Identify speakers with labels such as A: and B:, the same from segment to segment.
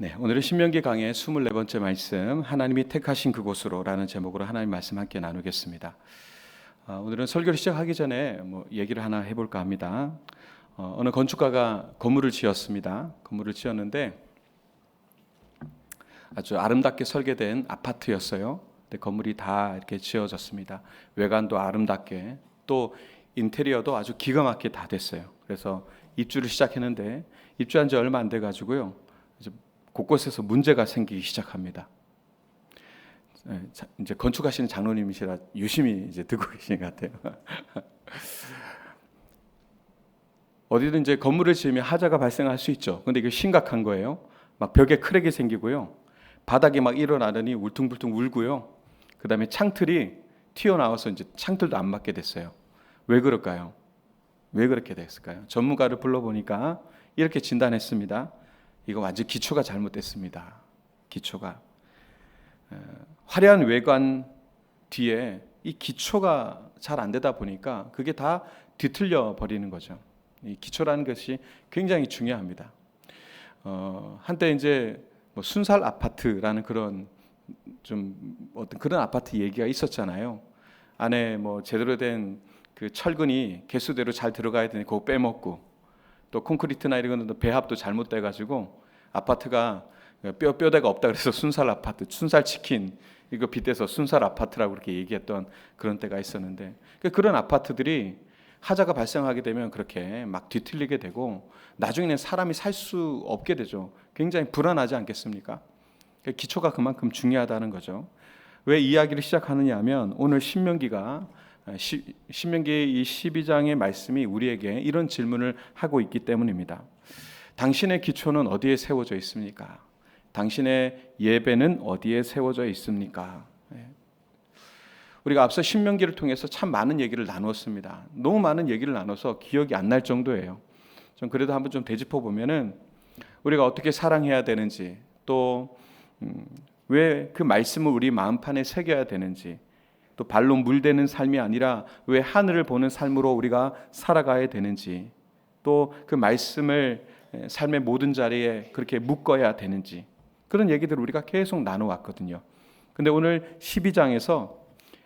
A: 네, 오늘은 신명기 강의 24번째 말씀, 하나님이 택하신 그곳으로라는 제목으로 하나님 말씀 함께 나누겠습니다. 오늘은 설교를 시작하기 전에 얘기를 하나 해볼까 합니다. 어느 건축가가 건물을 지었습니다. 건물을 지었는데 아주 아름답게 설계된 아파트였어요. 근데 건물이 다 이렇게 지어졌습니다. 외관도 아름답게, 또 인테리어도 아주 기가 막히게 다 됐어요. 그래서 입주를 시작했는데 입주한 지 얼마 안 돼 가지고요. 곳곳에서 문제가 생기기 시작합니다. 이제 건축하시는 장로님이시라 유심히 이제 듣고 계신 것 같아요. 어디든 이제 건물을 지으면 하자가 발생할 수 있죠. 근데 이게 심각한 거예요. 막 벽에 크랙이 생기고요. 바닥이 막 일어나더니 울퉁불퉁 울고요. 그다음에 창틀이 튀어나와서 이제 창틀도 안 맞게 됐어요. 왜 그럴까요? 왜 그렇게 됐을까요? 전문가를 불러보니까 이렇게 진단했습니다. 이거 완전 기초가 잘못됐습니다. 기초가 화려한 외관 뒤에 이 기초가 잘 안 되다 보니까 그게 다 뒤틀려 버리는 거죠. 이 기초라는 것이 굉장히 중요합니다. 한때 이제 순살 아파트라는 그런 좀 어떤 그런 아파트 얘기가 있었잖아요. 안에 제대로 된 그 철근이 개수대로 잘 들어가야 되니 그거 빼먹고, 또 콘크리트나 이런 것도 배합도 잘못돼 가지고 아파트가 뼈대가 없다 그래서 순살 아파트, 순살 치킨 이거 빗대서 순살 아파트라고 그렇게 얘기했던 그런 때가 있었는데, 그런 아파트들이 하자가 발생하게 되면 그렇게 막 뒤틀리게 되고 나중에는 사람이 살 수 없게 되죠. 굉장히 불안하지 않겠습니까? 기초가 그만큼 중요하다는 거죠. 왜 이야기를 시작하느냐 하면 오늘 신명기 이 12장의 말씀이 우리에게 이런 질문을 하고 있기 때문입니다. 당신의 기초는 어디에 세워져 있습니까? 당신의 예배는 어디에 세워져 있습니까? 우리가 앞서 신명기를 통해서 참 많은 얘기를 나누었습니다. 너무 많은 얘기를 나눠서 기억이 안 날 정도예요. 좀 그래도 한번 좀 되짚어 보면은 우리가 어떻게 사랑해야 되는지, 또 왜 그 말씀을 우리 마음판에 새겨야 되는지, 또 발로 물대는 삶이 아니라 왜 하늘을 보는 삶으로 우리가 살아가야 되는지, 또 그 말씀을 삶의 모든 자리에 그렇게 묶어야 되는지, 그런 얘기들을 우리가 계속 나눠왔거든요. 근데 오늘 12장에서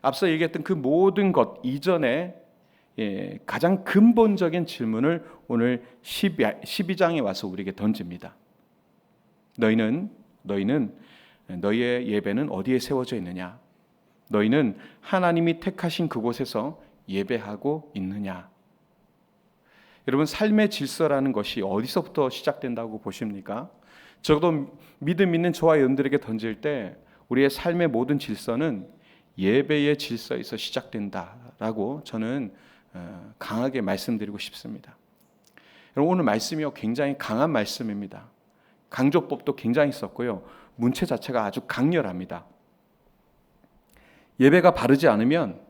A: 앞서 얘기했던 그 모든 것 이전에 가장 근본적인 질문을 오늘 12장에 와서 우리에게 던집니다. 너희의 예배는 어디에 세워져 있느냐? 너희는 하나님이 택하신 그곳에서 예배하고 있느냐? 여러분, 삶의 질서라는 것이 어디서부터 시작된다고 보십니까? 적어도 믿음 있는 저와 여러분들에게 던질 때 우리의 삶의 모든 질서는 예배의 질서에서 시작된다라고 저는 강하게 말씀드리고 싶습니다. 여러분, 오늘 말씀이 굉장히 강한 말씀입니다. 강조법도 굉장히 있었고요. 문체 자체가 아주 강렬합니다. 예배가 바르지 않으면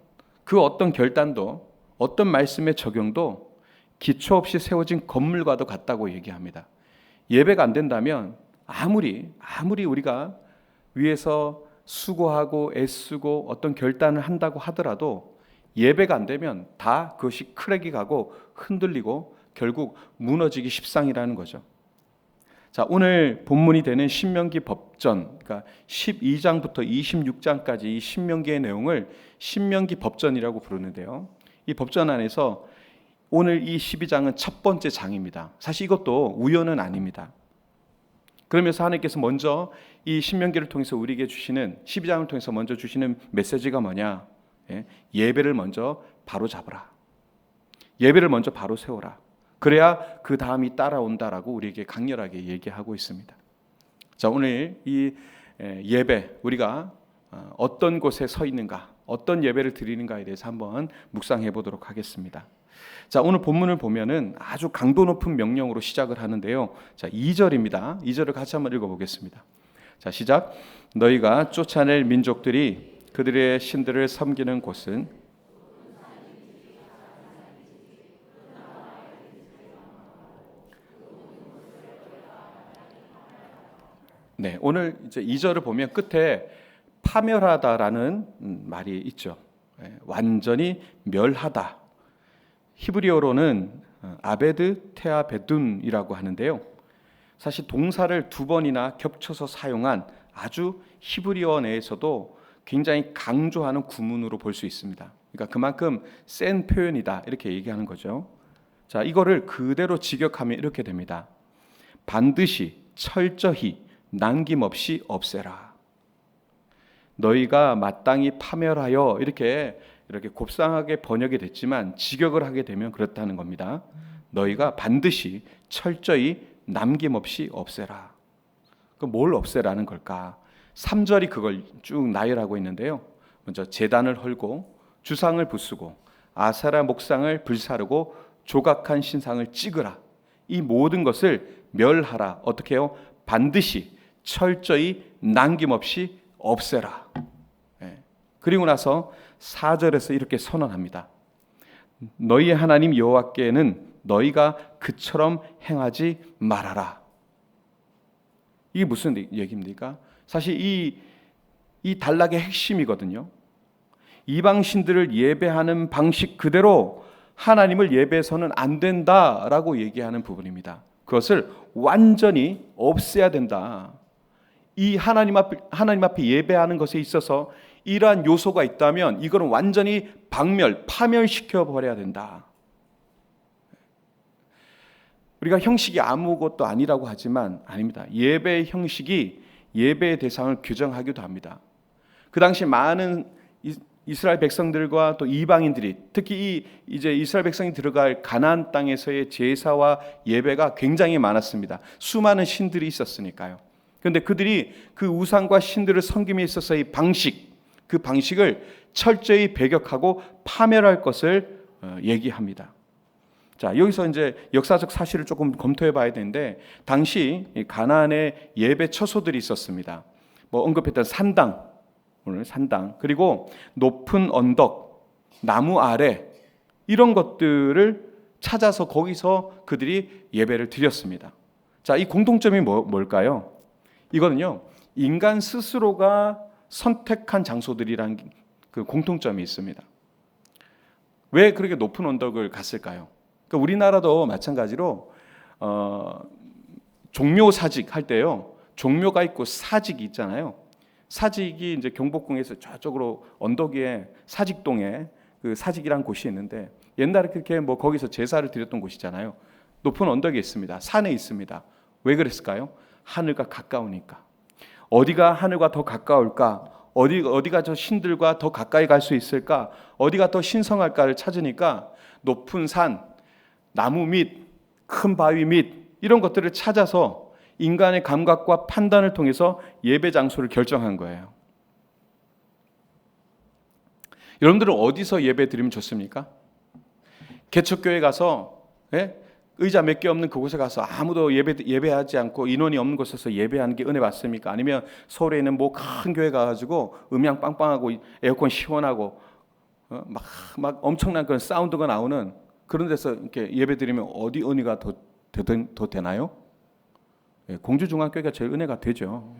A: 그 어떤 결단도, 어떤 말씀의 적용도 기초 없이 세워진 건물과도 같다고 얘기합니다. 예배가 안 된다면 아무리 우리가 위에서 수고하고 애쓰고 어떤 결단을 한다고 하더라도 예배가 안 되면 다 그것이 크랙이 가고 흔들리고 결국 무너지기 십상이라는 거죠. 자, 오늘 본문이 되는 신명기 법전, 그러니까 12장부터 26장까지 이 신명기의 내용을 신명기 법전이라고 부르는데요. 이 법전 안에서 오늘 이 12장은 첫 번째 장입니다. 사실 이것도 우연은 아닙니다. 그러면서 하나님께서 먼저 이 신명기를 통해서 우리에게 주시는, 12장을 통해서 먼저 주시는 메시지가 뭐냐? 예배를 먼저 바로 잡으라. 예배를 먼저 바로 세워라. 그래야 그 다음이 따라온다라고 우리에게 강렬하게 얘기하고 있습니다. 자, 오늘 이 예배, 우리가 어떤 곳에 서 있는가, 어떤 예배를 드리는가에 대해서 한번 묵상해 보도록 하겠습니다. 자, 오늘 본문을 보면은 아주 강도 높은 명령으로 시작을 하는데요. 자, 2절입니다. 2절을 같이 한번 읽어보겠습니다. 자, 시작. 너희가 쫓아낼 민족들이 그들의 신들을 섬기는 곳은 네, 오늘 이제 2절을 보면 끝에 파멸하다라는 말이 있죠. 완전히 멸하다. 히브리어로는 아베드 테아베둔이라고 하는데요. 사실 동사를 두 번이나 겹쳐서 사용한 아주 히브리어 내에서도 굉장히 강조하는 구문으로 볼 수 있습니다. 그러니까 그만큼 센 표현이다 이렇게 얘기하는 거죠. 자, 이거를 그대로 직역하면 이렇게 됩니다. 반드시 철저히 남김없이 없애라. 너희가 마땅히 파멸하여 이렇게 곱상하게 번역이 됐지만 직역을 하게 되면 그렇다는 겁니다. 너희가 반드시 철저히 남김없이 없애라. 그럼 뭘 없애라는 걸까? 3절이 그걸 쭉 나열하고 있는데요. 먼저 제단을 헐고 주상을 부수고 아세라 목상을 불사르고 조각한 신상을 찍으라. 이 모든 것을 멸하라. 어떻게 해요? 반드시 철저히 남김없이 없애라. 그리고 나서 4절에서 이렇게 선언합니다. 너희 하나님 여호와께는 너희가 그처럼 행하지 말아라. 이게 무슨 얘기입니까? 사실 이 단락의 핵심이거든요. 이방 신들을 예배하는 방식 그대로 하나님을 예배해서는 안 된다라고 얘기하는 부분입니다. 그것을 완전히 없애야 된다. 이 하나님 앞에 예배하는 것에 있어서 이러한 요소가 있다면 이거는 완전히 파멸시켜 버려야 된다. 우리가 형식이 아무것도 아니라고 하지만 아닙니다. 예배의 형식이 예배의 대상을 규정하기도 합니다. 그 당시 많은 이스라엘 백성들과 또 이방인들이 특히 이제 이스라엘 백성이 들어갈 가나안 땅에서의 제사와 예배가 굉장히 많았습니다. 수많은 신들이 있었으니까요. 그런데 그들이 그 우상과 신들을 섬김에 있어서의 그 방식을 철저히 배격하고 파멸할 것을 얘기합니다. 자, 여기서 이제 역사적 사실을 조금 검토해 봐야 되는데 당시 가나안에 예배 처소들이 있었습니다. 뭐 언급했던 산당, 오늘 산당, 그리고 높은 언덕, 나무 아래 이런 것들을 찾아서 거기서 그들이 예배를 드렸습니다. 자, 이 공통점이 뭘까요? 이거는요, 인간 스스로가 선택한 장소들이라는 그 공통점이 있습니다. 왜 그렇게 높은 언덕을 갔을까요? 그러니까 우리나라도 마찬가지로 종묘 사직 할 때요, 종묘가 있고 사직이 있잖아요. 사직이 이제 경복궁에서 저쪽으로 언덕 위에 사직동에 그 사직이란 곳이 있는데 옛날에 그렇게 뭐 거기서 제사를 드렸던 곳이잖아요. 높은 언덕에 있습니다. 산에 있습니다. 왜 그랬을까요? 하늘과 가까우니까. 어디가 하늘과 더 가까울까? 어디가 저 신들과 더 가까이 갈 수 있을까? 어디가 더 신성할까를 찾으니까 높은 산, 나무 밑, 큰 바위 밑 이런 것들을 찾아서 인간의 감각과 판단을 통해서 예배 장소를 결정한 거예요. 여러분들은 어디서 예배 드리면 좋습니까? 개척교회 가서 의자 몇 개 없는 그곳에 가서 아무도 예배하지 않고 인원이 없는 곳에서 예배하는 게 은혜 받습니까? 아니면 서울에 있는 뭐 큰 교회 가가지고 음향 빵빵하고 에어컨 시원하고 막 엄청난 그런 사운드가 나오는 그런 데서 이렇게 예배 드리면 어디 은혜가 더 되나요? 공주중앙교회가 제일 은혜가 되죠.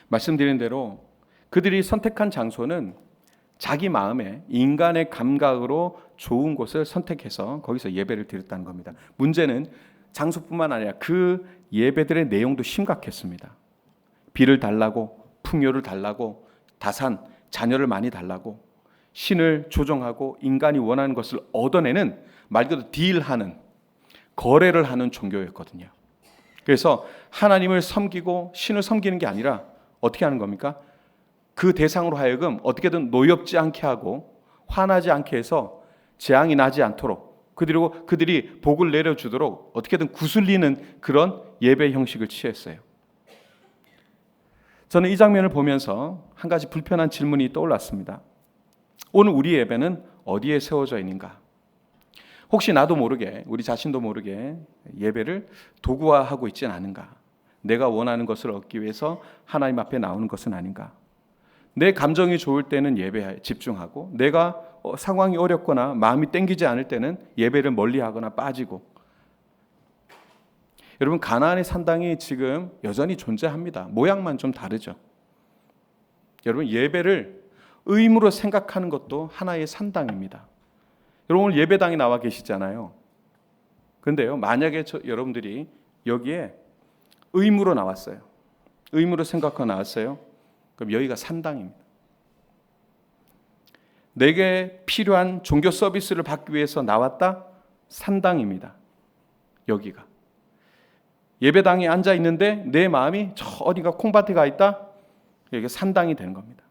A: 말씀드린 대로 그들이 선택한 장소는 자기 마음에 인간의 감각으로 좋은 곳을 선택해서 거기서 예배를 드렸다는 겁니다. 문제는 장소뿐만 아니라 그 예배들의 내용도 심각했습니다. 비를 달라고, 풍요를 달라고, 다산, 자녀를 많이 달라고, 신을 조종하고 인간이 원하는 것을 얻어내는 말 그대로 딜하는, 거래를 하는 종교였거든요. 그래서 하나님을 섬기고 신을 섬기는 게 아니라 어떻게 하는 겁니까? 그 대상으로 하여금 어떻게든 노엽지 않게 하고 화나지 않게 해서 재앙이 나지 않도록 그들이 복을 내려주도록 어떻게든 구슬리는 그런 예배 형식을 취했어요. 저는 이 장면을 보면서 한 가지 불편한 질문이 떠올랐습니다. 오늘 우리 예배는 어디에 세워져 있는가? 혹시 나도 모르게, 우리 자신도 모르게 예배를 도구화하고 있지는 않은가? 내가 원하는 것을 얻기 위해서 하나님 앞에 나오는 것은 아닌가? 내 감정이 좋을 때는 예배에 집중하고 내가 상황이 어렵거나 마음이 땡기지 않을 때는 예배를 멀리하거나 빠지고. 여러분, 가나안의 산당이 지금 여전히 존재합니다. 모양만 좀 다르죠. 여러분, 예배를 의무로 생각하는 것도 하나의 산당입니다. 여러분 오늘 예배당에 나와 계시잖아요. 그런데요, 만약에 여러분들이 여기에 의무로 나왔어요. 의무로 생각하고 나왔어요. 그럼 여기가 산당입니다. 내게 필요한 종교 서비스를 받기 위해서 나왔다? 산당입니다. 여기가. 예배당에 앉아 있는데 내 마음이 저 어디가 콩밭에 가 있다? 여기가 산당이 되는 겁니다.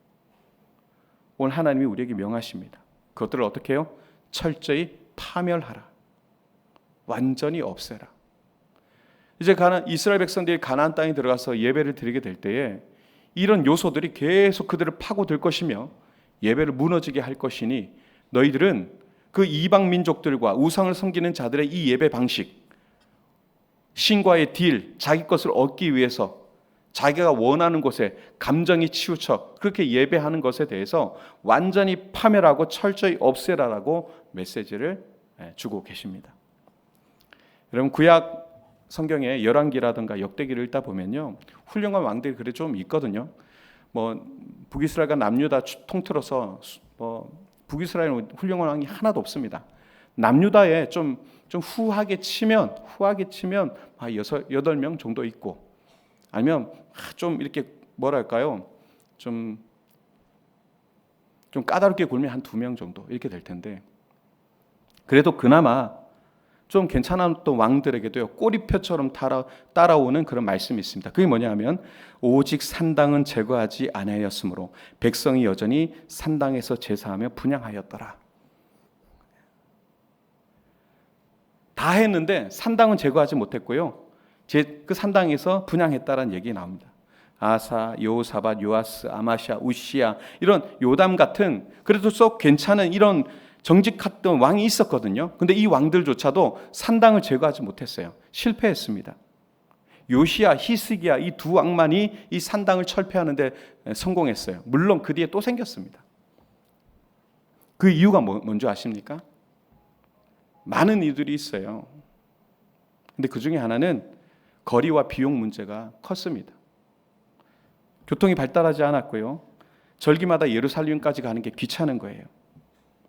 A: 오늘 하나님이 우리에게 명하십니다. 그것들을 어떻게 해요? 철저히 파멸하라. 완전히 없애라. 이제 이스라엘 백성들이 가나안 땅에 들어가서 예배를 드리게 될 때에 이런 요소들이 계속 그들을 파고들 것이며 예배를 무너지게 할 것이니 너희들은 그 이방 민족들과 우상을 섬기는 자들의 이 예배 방식, 신과의 딜, 자기 것을 얻기 위해서 자기가 원하는 곳에 감정이 치우쳐 그렇게 예배하는 것에 대해서 완전히 파멸하고 철저히 없애라라고 메시지를 주고 계십니다. 여러분 구약 성경에 열왕기라든가 역대기를 읽다 보면요, 훌륭한 왕들이 그래 좀 있거든요. 뭐 북이스라엘과 남유다 통틀어서 북이스라엘은 훌륭한 왕이 하나도 없습니다. 남유다에 좀 후하게 치면 8명 정도 있고, 아니면 좀 이렇게 뭐랄까요, 좀 까다롭게 굴면 한 2명 정도 이렇게 될 텐데, 그래도 그나마 좀 괜찮았던 왕들에게도요, 꼬리표처럼 따라오는 그런 말씀이 있습니다. 그게 뭐냐면 오직 산당은 제거하지 아니하였으므로 백성이 여전히 산당에서 제사하며 분향하였더라. 다 했는데 산당은 제거하지 못했고요, 그 산당에서 분향했다라는 얘기 나옵니다. 아사, 여호사밧, 요아스, 아마시아, 우시야 이런 요담 같은 그래도 썩 괜찮은 이런 정직했던 왕이 있었거든요. 근데 이 왕들조차도 산당을 제거하지 못했어요. 실패했습니다. 요시야, 히스기야 이 두 왕만이 이 산당을 철폐하는데 성공했어요. 물론 그 뒤에 또 생겼습니다. 그 이유가 뭔지 아십니까? 많은 이유들이 있어요. 근데 그 중에 하나는 거리와 비용 문제가 컸습니다. 교통이 발달하지 않았고요, 절기마다 예루살렘까지 가는 게 귀찮은 거예요.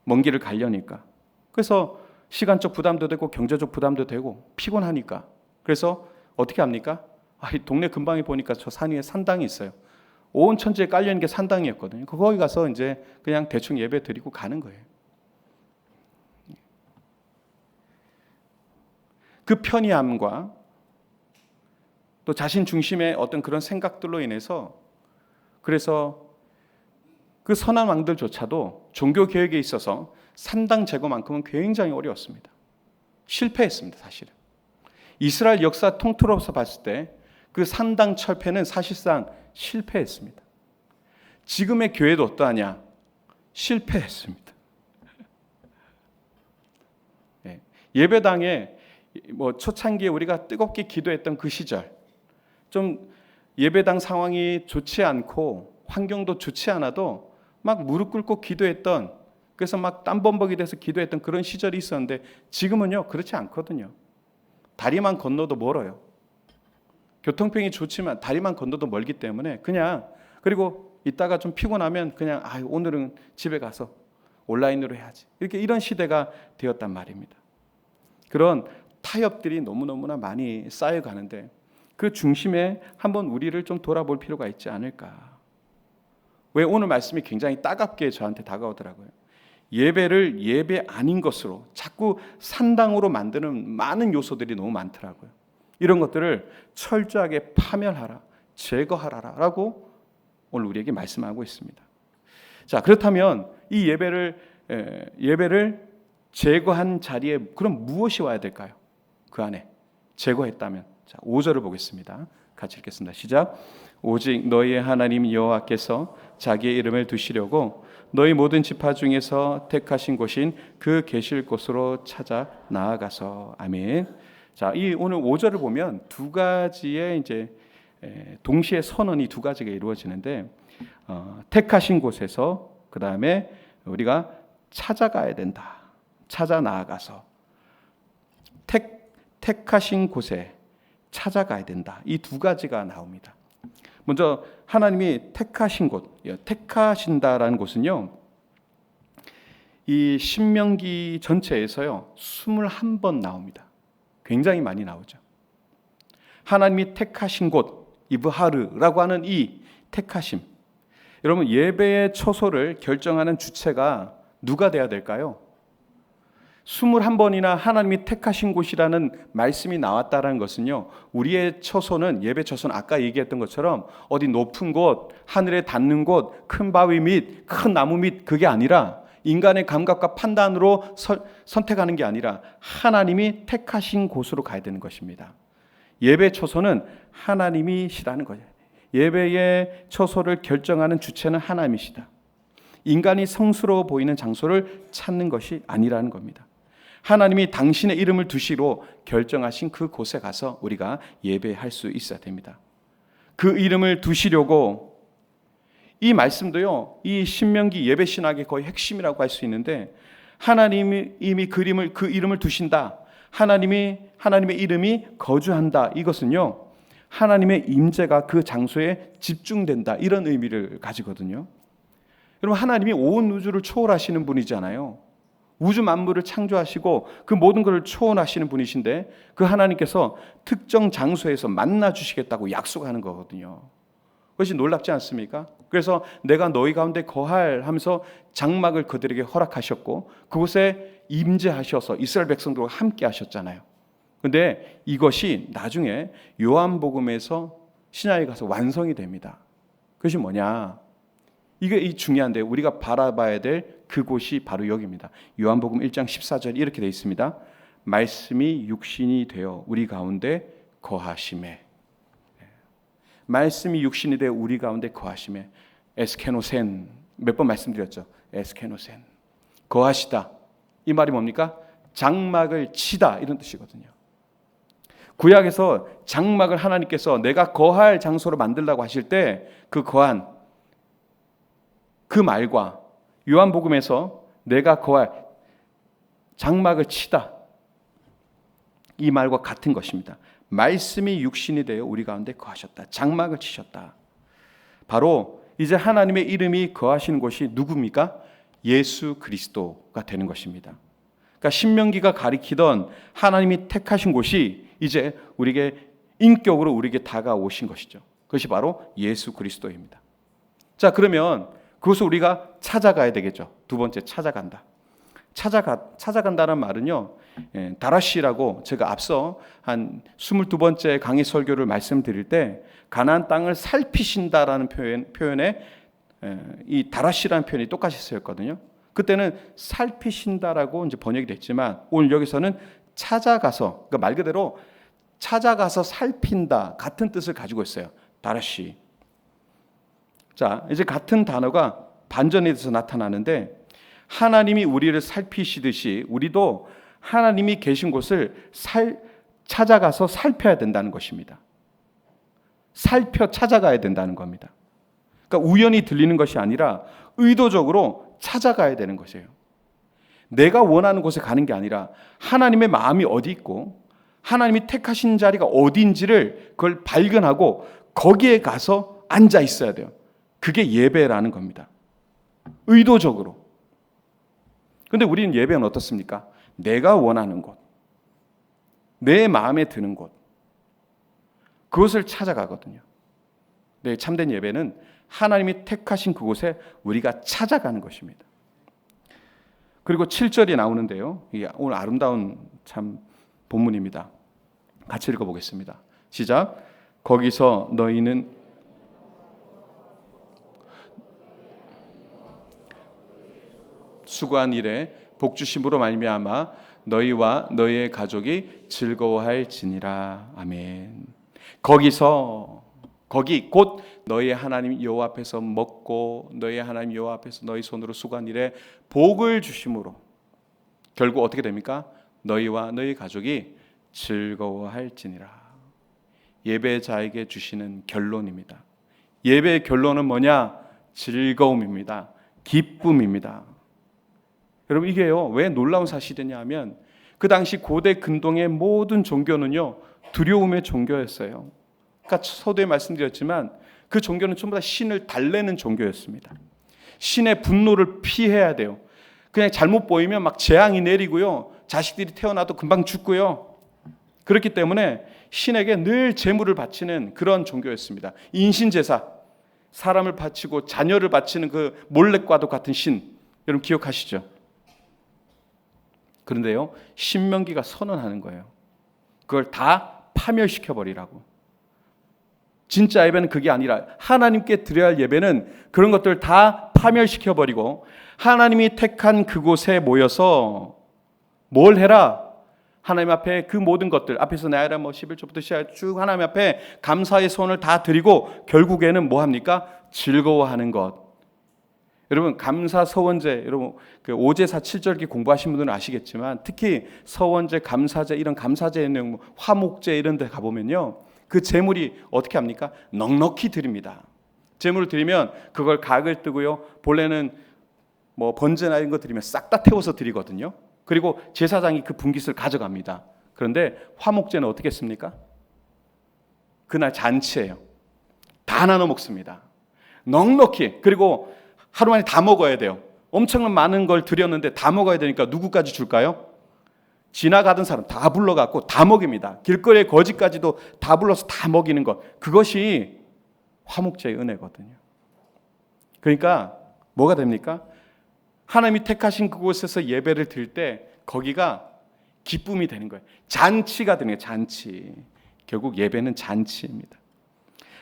A: 먼 길을 가려니까. 그래서 시간적 부담도 되고 경제적 부담도 되고 피곤하니까. 그래서 어떻게 합니까? 이 동네 근방에 보니까 저 산 위에 산당이 있어요. 온 천지에 깔려있는 게 산당이었거든요. 거기 가서 이제 그냥 대충 예배 드리고 가는 거예요. 그 편의함과 또 자신 중심의 어떤 그런 생각들로 인해서, 그래서 그 선한 왕들조차도 종교 개혁에 있어서 산당 제거만큼은 굉장히 어려웠습니다. 실패했습니다, 사실은. 이스라엘 역사 통틀어서 봤을 때 그 산당 철폐는 사실상 실패했습니다. 지금의 교회도 어떠하냐? 실패했습니다. 예배당에 초창기에 우리가 뜨겁게 기도했던 그 시절, 좀 예배당 상황이 좋지 않고 환경도 좋지 않아도 막 무릎 꿇고 기도했던, 그래서 막 땀범벅이 돼서 기도했던 그런 시절이 있었는데 지금은요 그렇지 않거든요. 다리만 건너도 멀어요. 교통편이 좋지만 다리만 건너도 멀기 때문에 그냥, 그리고 이따가 좀 피곤하면 그냥 오늘은 집에 가서 온라인으로 해야지, 이렇게 이런 시대가 되었단 말입니다. 그런 타협들이 너무너무나 많이 쌓여가는데 그 중심에 한번 우리를 좀 돌아볼 필요가 있지 않을까. 왜 오늘 말씀이 굉장히 따갑게 저한테 다가오더라고요. 예배를 예배 아닌 것으로 자꾸 산당으로 만드는 많은 요소들이 너무 많더라고요. 이런 것들을 철저하게 파멸하라, 제거하라라고 오늘 우리에게 말씀하고 있습니다. 자, 그렇다면 이 예배를 제거한 자리에 그럼 무엇이 와야 될까요? 그 안에 제거했다면, 자, 5절을 보겠습니다. 같이 읽겠습니다. 시작. 오직 너희의 하나님 여호와께서 자기의 이름을 두시려고 너희 모든 지파 중에서 택하신 곳인 그 계실 곳으로 찾아 나아가서. 아멘. 자, 이 오늘 5절을 보면 두 가지의 이제 동시에 선언이 두 가지가 이루어지는데, 택하신 곳에서, 그 다음에 우리가 찾아가야 된다. 찾아 나아가서. 택하신 곳에 찾아가야 된다. 이 두 가지가 나옵니다. 먼저 하나님이 택하신 곳, 택하신다라는 곳은요, 이 신명기 전체에서요 21번 나옵니다. 굉장히 많이 나오죠. 하나님이 택하신 곳, 이브하르라고 하는 이 택하심. 여러분, 예배의 처소를 결정하는 주체가 누가 돼야 될까요? 21번이나 하나님이 택하신 곳이라는 말씀이 나왔다는 것은요, 우리의 처소는, 예배 처소는 아까 얘기했던 것처럼 어디 높은 곳, 하늘에 닿는 곳, 큰 바위 밑, 큰 나무 밑, 그게 아니라 인간의 감각과 판단으로 선택하는 게 아니라 하나님이 택하신 곳으로 가야 되는 것입니다. 예배 처소는 하나님이시라는 거예요. 예배의 처소를 결정하는 주체는 하나님이시다. 인간이 성스러워 보이는 장소를 찾는 것이 아니라는 겁니다. 하나님이 당신의 이름을 두시로 결정하신 그 곳에 가서 우리가 예배할 수 있어야 됩니다. 그 이름을 두시려고, 이 말씀도요, 이 신명기 예배 신학의 거의 핵심이라고 할 수 있는데, 하나님이 이미 그 이름을 두신다, 하나님의 이름이 거주한다, 이것은요 하나님의 임재가 그 장소에 집중된다, 이런 의미를 가지거든요. 여러분, 하나님이 온 우주를 초월하시는 분이잖아요. 우주 만물을 창조하시고 그 모든 것을 초월하시는 분이신데, 그 하나님께서 특정 장소에서 만나 주시겠다고 약속하는 거거든요. 그것이 놀랍지 않습니까? 그래서 내가 너희 가운데 거할 하면서 장막을 그들에게 허락하셨고 그곳에 임재하셔서 이스라엘 백성들과 함께 하셨잖아요. 그런데 이것이 나중에 요한복음에서 신약에 가서 완성이 됩니다. 그것이 뭐냐? 이게 중요한데 우리가 바라봐야 될 그곳이 바로 여기입니다. 요한복음 1장 14절 이렇게 되어 있습니다. 말씀이 육신이 되어 우리 가운데 거하심에. 말씀이 육신이 되어 우리 가운데 거하심에. 에스케노센, 몇 번 말씀드렸죠. 에스케노센, 거하시다. 이 말이 뭡니까? 장막을 치다, 이런 뜻이거든요. 구약에서 장막을 하나님께서 내가 거할 장소로 만들라고 하실 때 그 거한, 그 말과 요한복음에서 내가 거할 장막을 치다, 이 말과 같은 것입니다. 말씀이 육신이 되어 우리 가운데 거하셨다. 장막을 치셨다. 바로 이제 하나님의 이름이 거하시는 곳이 누굽니까? 예수 그리스도가 되는 것입니다. 그러니까 신명기가 가리키던 하나님이 택하신 곳이 이제 우리에게 인격으로 우리에게 다가오신 것이죠. 그것이 바로 예수 그리스도입니다. 자, 그러면 그것을 우리가 찾아가야 되겠죠. 두 번째, 찾아간다. 찾아간다는 말은요, 다라시라고 제가 앞서 한 22번째 강의 설교를 말씀드릴 때 가나안 땅을 살피신다라는 표현에 이 다라시라는 표현이 똑같이 쓰였거든요. 그때는 살피신다라고 이제 번역이 됐지만 오늘 여기서는 찾아가서, 그러니까 말 그대로 찾아가서 살핀다, 같은 뜻을 가지고 있어요. 다라시. 자, 이제 같은 단어가 반전에 대해서 나타나는데, 하나님이 우리를 살피시듯이 우리도 하나님이 계신 곳을 찾아가서 살펴야 된다는 것입니다. 살펴 찾아가야 된다는 겁니다. 그러니까 우연히 들리는 것이 아니라 의도적으로 찾아가야 되는 것이에요. 내가 원하는 곳에 가는 게 아니라 하나님의 마음이 어디 있고 하나님이 택하신 자리가 어디인지를 그걸 발견하고 거기에 가서 앉아 있어야 돼요. 그게 예배라는 겁니다. 의도적으로. 그런데 우리는 예배는 어떻습니까? 내가 원하는 곳, 내 마음에 드는 곳, 그것을 찾아가거든요. 네, 참된 예배는 하나님이 택하신 그곳에 우리가 찾아가는 것입니다. 그리고 7절이 나오는데요, 이게 오늘 아름다운 참 본문입니다. 같이 읽어보겠습니다. 시작. 거기서 너희는 수고한 일에 복주심으로 말미암아 너희와 너희의 가족이 즐거워할지니라. 아멘. 거기 곧 너희의 하나님 여호와 앞에서 먹고 너희의 하나님 여호와 앞에서 너희 손으로 수고한 일에 복을 주심으로 결국 어떻게 됩니까? 너희와 너희 가족이 즐거워할지니라. 예배자에게 주시는 결론입니다. 예배의 결론은 뭐냐? 즐거움입니다. 기쁨입니다. 여러분, 이게요, 왜 놀라운 사실이냐 하면 그 당시 고대 근동의 모든 종교는요, 두려움의 종교였어요. 아까 서두에 말씀드렸지만 그 종교는 전부 다 신을 달래는 종교였습니다. 신의 분노를 피해야 돼요. 그냥 잘못 보이면 막 재앙이 내리고요. 자식들이 태어나도 금방 죽고요. 그렇기 때문에 신에게 늘 제물을 바치는 그런 종교였습니다. 인신제사, 사람을 바치고 자녀를 바치는 그 몰렉과도 같은 신, 여러분 기억하시죠? 그런데요, 신명기가 선언하는 거예요. 그걸 다 파멸시켜버리라고. 진짜 예배는 그게 아니라 하나님께 드려야 할 예배는 그런 것들 다 파멸시켜버리고 하나님이 택한 그곳에 모여서 뭘 해라? 하나님 앞에 그 모든 것들, 앞에서 나야라 11절부터 시작 쭉 하나님 앞에 감사의 손을 다 드리고 결국에는 뭐 합니까? 즐거워하는 것. 여러분 감사 서원제, 여러분 그 오제사 7절기 공부하신 분들은 아시겠지만 특히 서원제, 감사제 이런 감사제의 내용, 화목제 이런 데 가보면요, 그 제물이 어떻게 합니까? 넉넉히 드립니다. 제물을 드리면 그걸 각을 뜨고요, 본래는 뭐 번제나 이런 거 드리면 싹 다 태워서 드리거든요. 그리고 제사장이 그 분깃을 가져갑니다. 그런데 화목제는 어떻게 했습니까? 그날 잔치예요. 다 나눠 먹습니다. 넉넉히. 그리고 하루 만에 다 먹어야 돼요. 엄청난 많은 걸 드렸는데 다 먹어야 되니까 누구까지 줄까요? 지나가던 사람 다 불러갖고 다 먹입니다. 길거리에 거지까지도 다 불러서 다 먹이는 것. 그것이 화목제의 은혜거든요. 그러니까 뭐가 됩니까? 하나님이 택하신 그곳에서 예배를 드릴 때 거기가 기쁨이 되는 거예요. 잔치가 되는 거예요. 잔치. 결국 예배는 잔치입니다.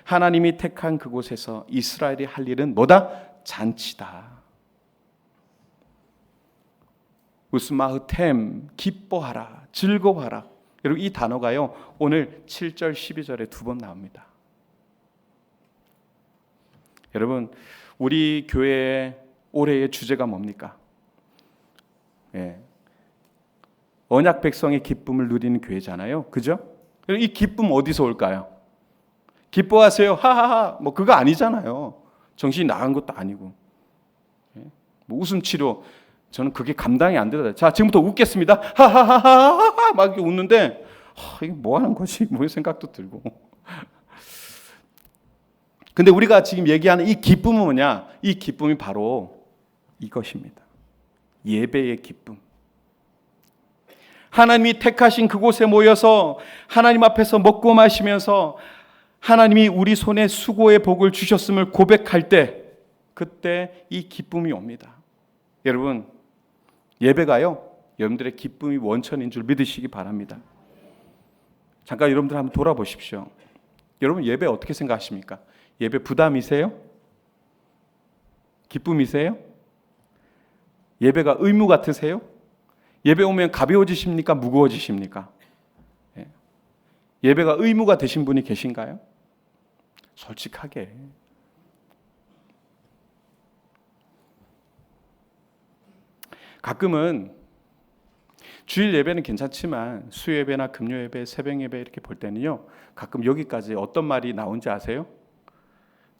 A: 하나님이 택한 그곳에서 이스라엘이 할 일은 뭐다? 잔치다. 우스마흐템, 기뻐하라, 즐거워하라. 여러분 이 단어가요, 오늘 7절 12절에 두 번 나옵니다. 여러분 우리 교회의 올해의 주제가 뭡니까? 언약 백성의 기쁨을 누리는 교회잖아요. 그죠? 이 기쁨 어디서 올까요? 기뻐하세요. 하하하. 뭐 그거 아니잖아요. 정신이 나간 것도 아니고. 뭐 웃음 치료, 저는 그게 감당이 안 되더라고요. 자, 지금부터 웃겠습니다. 하하하하. 막 이렇게 웃는데 이게 뭐 하는 거지? 뭐 생각도 들고. 근데 우리가 지금 얘기하는 이 기쁨은 뭐냐? 이 기쁨이 바로 이것입니다. 예배의 기쁨. 하나님이 택하신 그곳에 모여서 하나님 앞에서 먹고 마시면서 하나님이 우리 손에 수고의 복을 주셨음을 고백할 때, 그때 이 기쁨이 옵니다. 여러분 예배가요, 여러분들의 기쁨이 원천인 줄 믿으시기 바랍니다. 잠깐 여러분들 한번 돌아보십시오. 여러분 예배 어떻게 생각하십니까? 예배 부담이세요? 기쁨이세요? 예배가 의무 같으세요? 예배 오면 가벼워지십니까? 무거워지십니까? 예배가 의무가 되신 분이 계신가요? 솔직하게. 가끔은 주일 예배는 괜찮지만 수요 예배나 금요 예배, 새벽 예배 이렇게 볼 때는요, 가끔 여기까지 어떤 말이 나온지 아세요?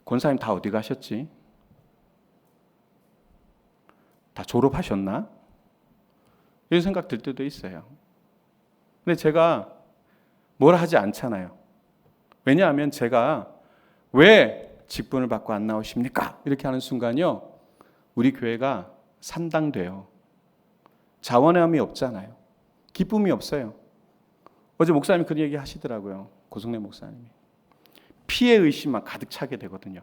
A: 권사님 다 어디 가셨지? 다 졸업하셨나? 이런 생각 들 때도 있어요. 근데 제가 뭘 하지 않잖아요. 왜냐하면 제가 왜 직분을 받고 안 나오십니까? 이렇게 하는 순간요, 우리 교회가 산당돼요. 자원함이 없잖아요. 기쁨이 없어요. 어제 목사님이 그런 얘기 하시더라고요. 고성래 목사님이. 피해 의심만 가득 차게 되거든요.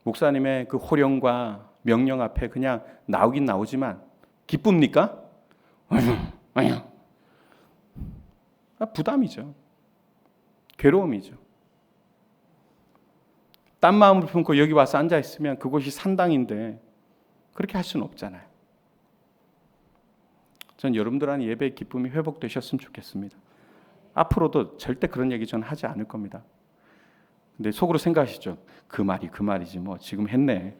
A: 목사님의 그 호령과 명령 앞에 그냥 나오긴 나오지만 기쁩니까? 아니요. 부담이죠. 괴로움이죠. 딴 마음을 품고 여기 와서 앉아 있으면 그곳이 산당인데 그렇게 할 수는 없잖아요. 전 여러분들 안에 예배의 기쁨이 회복되셨으면 좋겠습니다. 앞으로도 절대 그런 얘기 저는 하지 않을 겁니다. 근데 속으로 생각하시죠. 그 말이지 뭐 지금 했네.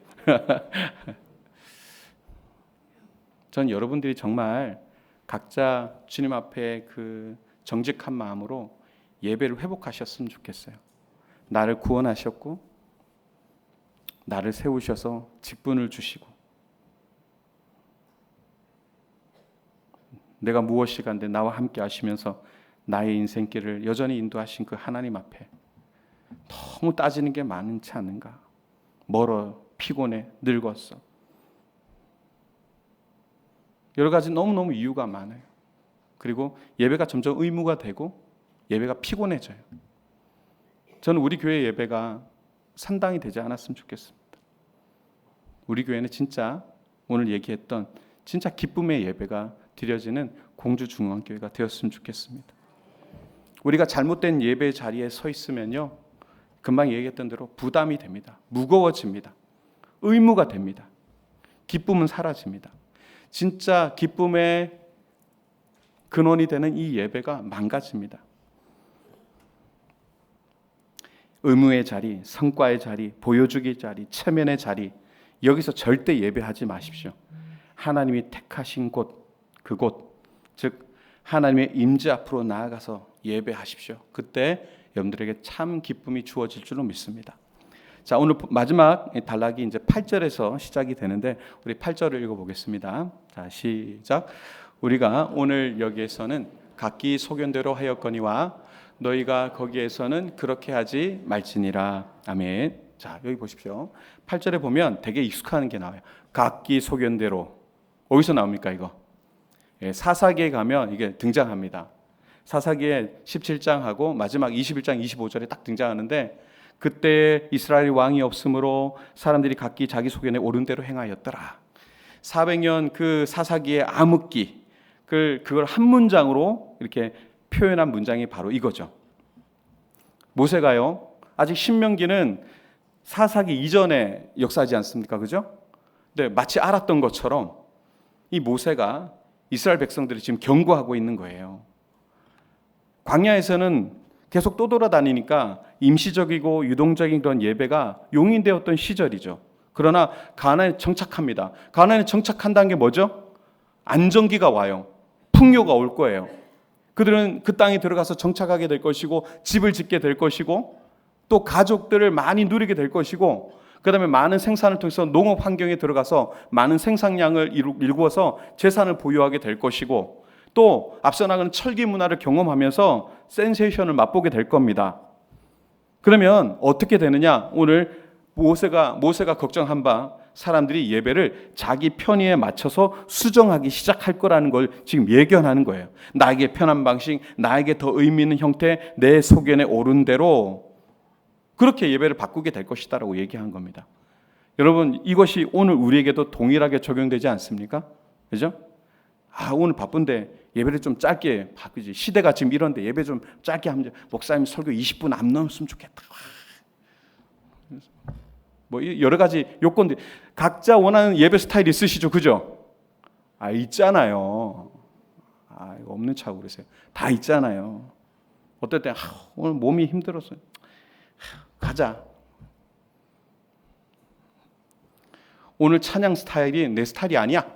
A: 전 여러분들이 정말 각자 주님 앞에 그 정직한 마음으로 예배를 회복하셨으면 좋겠어요. 나를 구원하셨고 나를 세우셔서 직분을 주시고 내가 무엇이 간데 나와 함께 하시면서 나의 인생길을 여전히 인도하신 그 하나님 앞에 너무 따지는 게 많지 않은가? 멀어, 피곤해, 늙었어. 여러 가지 너무너무 이유가 많아요. 그리고 예배가 점점 의무가 되고 예배가 피곤해져요. 저는 우리 교회 예배가 산당이 되지 않았으면 좋겠습니다. 우리 교회는 진짜 오늘 얘기했던 진짜 기쁨의 예배가 드려지는 공주중앙교회가 되었으면 좋겠습니다. 우리가 잘못된 예배 자리에 서 있으면요, 금방 얘기했던 대로 부담이 됩니다. 무거워집니다. 의무가 됩니다. 기쁨은 사라집니다. 진짜 기쁨의 근원이 되는 이 예배가 망가집니다. 의무의 자리, 성과의 자리, 보여주기 자리, 체면의 자리, 여기서 절대 예배하지 마십시오. 하나님이 택하신 곳, 그곳, 즉 하나님의 임재 앞으로 나아가서 예배하십시오. 그때 여러분들에게 참 기쁨이 주어질 줄로 믿습니다. 자, 오늘 마지막 단락이 이제 8절에서 시작이 되는데 우리 8절을 읽어보겠습니다. 자, 시작. 우리가 오늘 여기에서는 각기 소견대로 하였거니와 너희가 거기에서는 그렇게 하지 말지니라. 아멘. 자, 여기 보십시오. 8절에 보면 되게 익숙한 게 나와요. 각기 소견대로. 어디서 나옵니까 이거? 사사기에 가면 이게 등장합니다. 사사기에 17장하고 마지막 21장 25절에 딱 등장하는데, 그때 이스라엘 왕이 없으므로 사람들이 각기 자기 소견에 옳은 대로 행하였더라. 400년 그 사사기의 암흑기, 그걸 한 문장으로 이렇게 표현한 문장이 바로 이거죠. 모세가요, 아직 신명기는 사사기 이전의 역사지 않습니까? 그죠? 근데 마치 알았던 것처럼 이 모세가 이스라엘 백성들이 지금 경고하고 있는 거예요. 광야에서는 계속 떠돌아다니니까 임시적이고 유동적인 그런 예배가 용인되었던 시절이죠. 그러나 가나안에 정착합니다. 가나안에 정착한다는 게 뭐죠? 안정기가 와요. 풍요가 올 거예요. 그들은 그 땅에 들어가서 정착하게 될 것이고, 집을 짓게 될 것이고, 또 가족들을 많이 누리게 될 것이고, 그 다음에 많은 생산을 통해서 농업 환경에 들어가서 많은 생산량을 일구어서 재산을 보유하게 될 것이고, 또 앞서 나가는 철기 문화를 경험하면서 센세이션을 맛보게 될 겁니다. 그러면 어떻게 되느냐? 오늘 모세가 걱정한 바, 사람들이 예배를 자기 편의에 맞춰서 수정하기 시작할 거라는 걸 지금 예견하는 거예요. 나에게 편한 방식, 나에게 더 의미 있는 형태, 내 소견에 옳은 대로 그렇게 예배를 바꾸게 될 것이다라고 얘기한 겁니다. 여러분, 이것이 오늘 우리에게도 동일하게 적용되지 않습니까? 그죠? 오늘 바쁜데 예배를 좀 짧게 바꾸지. 시대가 지금 이런데 예배 좀 짧게 하면, 목사님 설교 20분 안 넘었으면 좋겠다. 뭐 여러 가지 요건들, 각자 원하는 예배 스타일 있으시죠, 그죠? 있잖아요. 이거 없는 척하고 그러세요. 다 있잖아요. 어떨 때 오늘 몸이 힘들었어요. 가자. 오늘 찬양 스타일이 내 스타일이 아니야.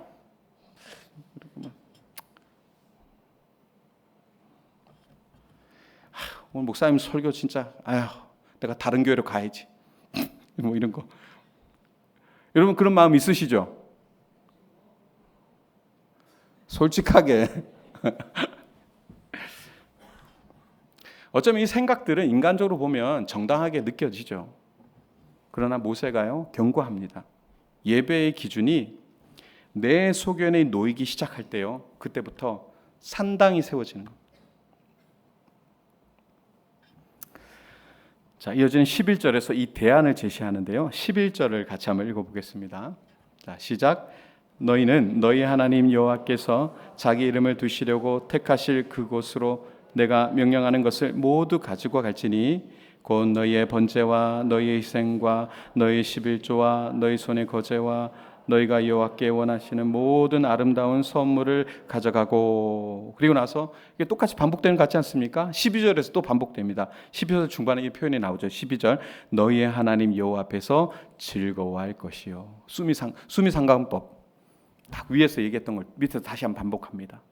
A: 오늘 목사님 설교 진짜 내가 다른 교회로 가야지. 뭐 이런 거. 여러분 그런 마음 있으시죠? 솔직하게. 어쩌면 이 생각들은 인간적으로 보면 정당하게 느껴지죠. 그러나 모세가요, 경고합니다. 예배의 기준이 내 소견에 놓이기 시작할 때요, 그때부터 산당이 세워지는 겁니다. 자, 이어지는 11절에서 이 대안을 제시하는데요. 11절을 같이 한번 읽어보겠습니다. 자, 시작. 너희는 너희 하나님 여호와께서 자기 이름을 두시려고 택하실 그곳으로 내가 명령하는 것을 모두 가지고 갈지니 곧 너희의 번제와 너희의 희생과 너희의 11조와 너희 손의 거제와 너희가 여호와께 원하시는 모든 아름다운 선물을 가져가고, 그리고 나서 이게 똑같이 반복되는 것 같지 않습니까? 12절에서 또 반복됩니다. 12절 중반에 이 표현이 나오죠. 12절 너희의 하나님 여호와 앞에서 즐거워할 것이요. 수미상관법 딱 위에서 얘기했던 걸 밑에서 다시 한번 반복합니다.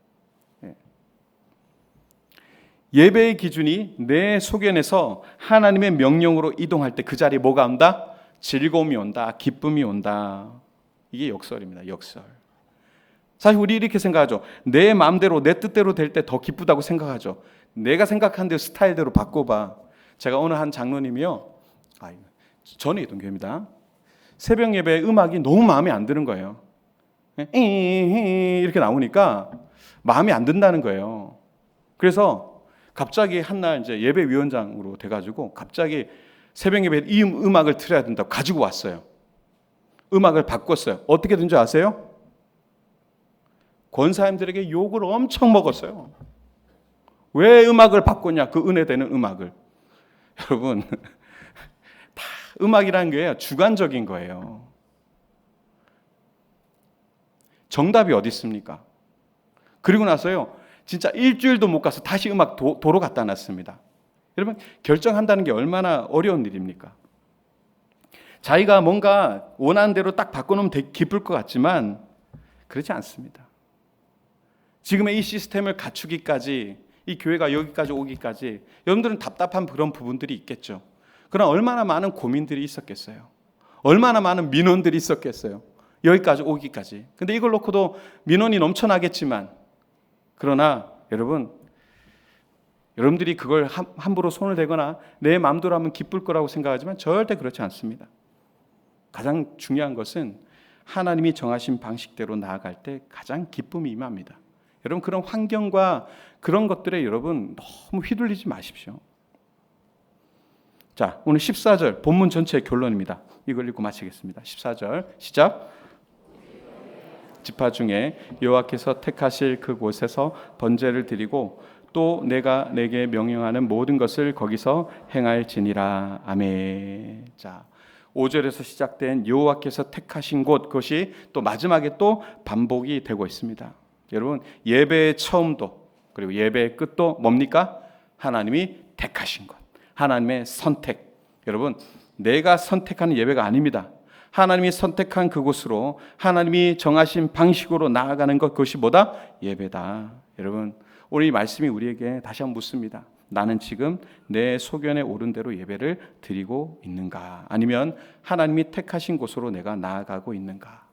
A: 예배의 기준이 내 소견에서 하나님의 명령으로 이동할 때 그 자리에 뭐가 온다? 즐거움이 온다. 기쁨이 온다. 이게 역설입니다. 역설. 사실 우리 이렇게 생각하죠. 내 마음대로 내 뜻대로 될 때 더 기쁘다고 생각하죠. 내가 생각한 대로 스타일대로 바꿔봐. 제가 어느 한 장로님이요, 전에 있던 교회입니다. 새벽 예배 음악이 너무 마음에 안 드는 거예요. 이렇게 나오니까 마음에 안 든다는 거예요. 그래서 갑자기 한날 이제 예배위원장으로 돼가지고 갑자기 새벽 예배 이 음악을 틀어야 된다고 가지고 왔어요. 음악을 바꿨어요. 어떻게 된 줄 아세요? 권사님들에게 욕을 엄청 먹었어요. 왜 음악을 바꾸냐? 그 은혜 되는 음악을. 여러분, 다 음악이라는 게 주관적인 거예요. 정답이 어디 있습니까? 그리고 나서요, 진짜 일주일도 못 가서 다시 음악 도로 갖다 놨습니다. 여러분, 결정한다는 게 얼마나 어려운 일입니까? 자기가 뭔가 원하는 대로 딱 바꿔놓으면 되게 기쁠 것 같지만 그렇지 않습니다. 지금의 이 시스템을 갖추기까지, 이 교회가 여기까지 오기까지 여러분들은 답답한 그런 부분들이 있겠죠. 그러나 얼마나 많은 고민들이 있었겠어요. 얼마나 많은 민원들이 있었겠어요. 여기까지 오기까지. 근데 이걸 놓고도 민원이 넘쳐나겠지만, 그러나 여러분들이 그걸 함부로 손을 대거나 내 마음대로 하면 기쁠 거라고 생각하지만 절대 그렇지 않습니다. 가장 중요한 것은 하나님이 정하신 방식대로 나아갈 때 가장 기쁨이 임합니다. 여러분, 그런 환경과 그런 것들에 여러분 너무 휘둘리지 마십시오. 자, 오늘 14절 본문 전체의 결론입니다. 이걸 읽고 마치겠습니다. 14절 시작. 지파 중에 여호와께서 택하실 그곳에서 번제를 드리고 또 내가 내게 명령하는 모든 것을 거기서 행할지니라. 아멘. 자, 5절에서 시작된 여호와께서 택하신 곳, 그것이 또 마지막에 또 반복이 되고 있습니다. 여러분, 예배의 처음도 그리고 예배의 끝도 뭡니까? 하나님이 택하신 것, 하나님의 선택. 여러분, 내가 선택하는 예배가 아닙니다. 하나님이 선택한 그곳으로 하나님이 정하신 방식으로 나아가는 것, 그것이 뭐다? 예배다. 여러분, 오늘 이 말씀이 우리에게 다시 한번 묻습니다. 나는 지금 내 소견에 오른 대로 예배를 드리고 있는가? 아니면 하나님이 택하신 곳으로 내가 나아가고 있는가?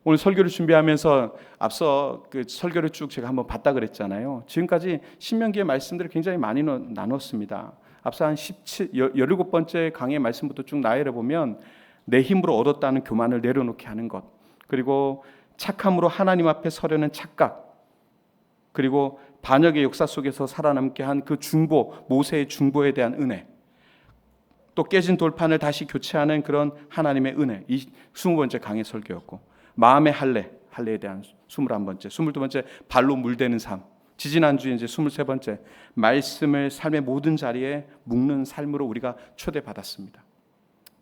A: 오늘 설교를 준비하면서 앞서 그 설교를 쭉 제가 한번 봤다 그랬잖아요. 지금까지 신명기의 말씀들을 굉장히 많이 나눴습니다. 앞서 한 17번째 강의 말씀부터 쭉 나열해 보면 내 힘으로 얻었다는 교만을 내려놓게 하는 것, 그리고 착함으로 하나님 앞에 서려는 착각, 그리고 반역의 역사 속에서 살아남게 한 그 중보, 모세의 중보에 대한 은혜, 또 깨진 돌판을 다시 교체하는 그런 하나님의 은혜, 이 20번째 강의 설교였고, 마음의 할례에 대한 21번째, 22번째 발로 물대는 삶, 지지난주에 이제 23번째 말씀을 삶의 모든 자리에 묶는 삶으로 우리가 초대받았습니다.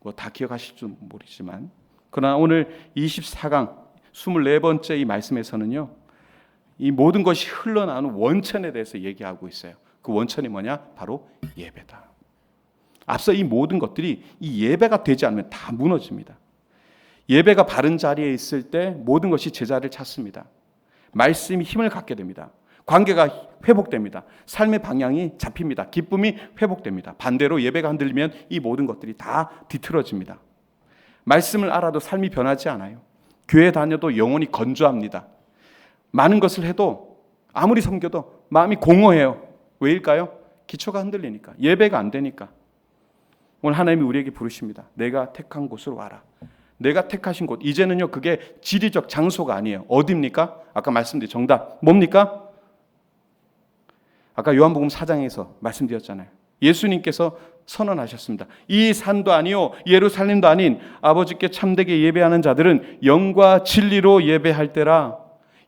A: 뭐 다 기억하실 줄 모르지만, 그러나 오늘 24강 24번째 이 말씀에서는요, 이 모든 것이 흘러나오는 원천에 대해서 얘기하고 있어요. 그 원천이 뭐냐? 바로 예배다. 앞서 이 모든 것들이 이 예배가 되지 않으면 다 무너집니다. 예배가 바른 자리에 있을 때 모든 것이 제자리를 찾습니다. 말씀이 힘을 갖게 됩니다. 관계가 회복됩니다. 삶의 방향이 잡힙니다. 기쁨이 회복됩니다. 반대로 예배가 흔들리면 이 모든 것들이 다 뒤틀어집니다. 말씀을 알아도 삶이 변하지 않아요. 교회 다녀도 영혼이 건조합니다. 많은 것을 해도 아무리 섬겨도 마음이 공허해요. 왜일까요? 기초가 흔들리니까, 예배가 안 되니까. 오늘 하나님이 우리에게 부르십니다. 내가 택한 곳으로 와라. 내가 택하신 곳, 이제는요 그게 지리적 장소가 아니에요. 어디입니까? 아까 말씀드린 정답 뭡니까? 아까 요한복음 4장에서 말씀드렸잖아요. 예수님께서 선언하셨습니다. 이 산도 아니요 예루살렘도 아닌 아버지께 참되게 예배하는 자들은 영과 진리로 예배할 때라.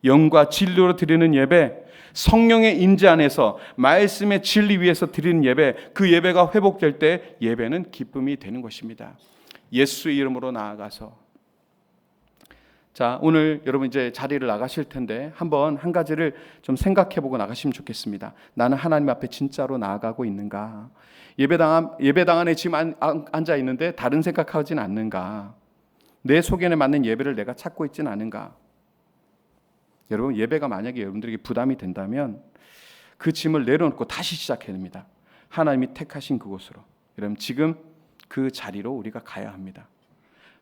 A: 영과 진리로 드리는 예배, 성령의 인지 안에서 말씀의 진리 위에서 드리는 예배, 그 예배가 회복될 때 예배는 기쁨이 되는 것입니다. 예수의 이름으로 나아가서, 자, 오늘 여러분 이제 자리를 나가실 텐데 한번 한 가지를 좀 생각해보고 나가시면 좋겠습니다. 나는 하나님 앞에 진짜로 나아가고 있는가? 예배당 안에 지금 앉아 있는데 다른 생각하진 않는가? 내 소견에 맞는 예배를 내가 찾고 있지는 않은가? 여러분, 예배가 만약에 여러분들에게 부담이 된다면 그 짐을 내려놓고 다시 시작해야 됩니다. 하나님이 택하신 그곳으로. 여러분, 지금 그 자리로 우리가 가야 합니다.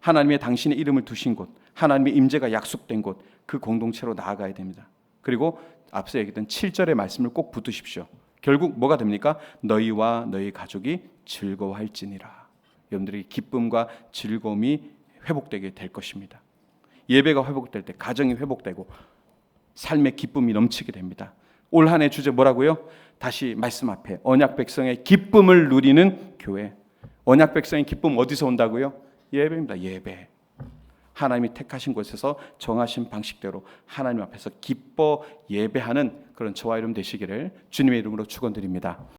A: 하나님의 당신의 이름을 두신 곳, 하나님의 임재가 약속된 곳, 그 공동체로 나아가야 됩니다. 그리고 앞서 얘기했던 7절의 말씀을 꼭 붙드십시오. 결국 뭐가 됩니까? 너희와 너희 가족이 즐거워할지니라. 여러분들이 기쁨과 즐거움이 회복되게 될 것입니다. 예배가 회복될 때 가정이 회복되고 삶의 기쁨이 넘치게 됩니다. 올 한 해 주제 뭐라고요? 다시 말씀 앞에 언약 백성의 기쁨을 누리는 교회. 언약 백성의 기쁨 어디서 온다고요? 예배입니다. 예배. 하나님이 택하신 곳에서 정하신 방식대로 하나님 앞에서 기뻐 예배하는 그런 저와 여러분 되시기를 주님의 이름으로 축원드립니다.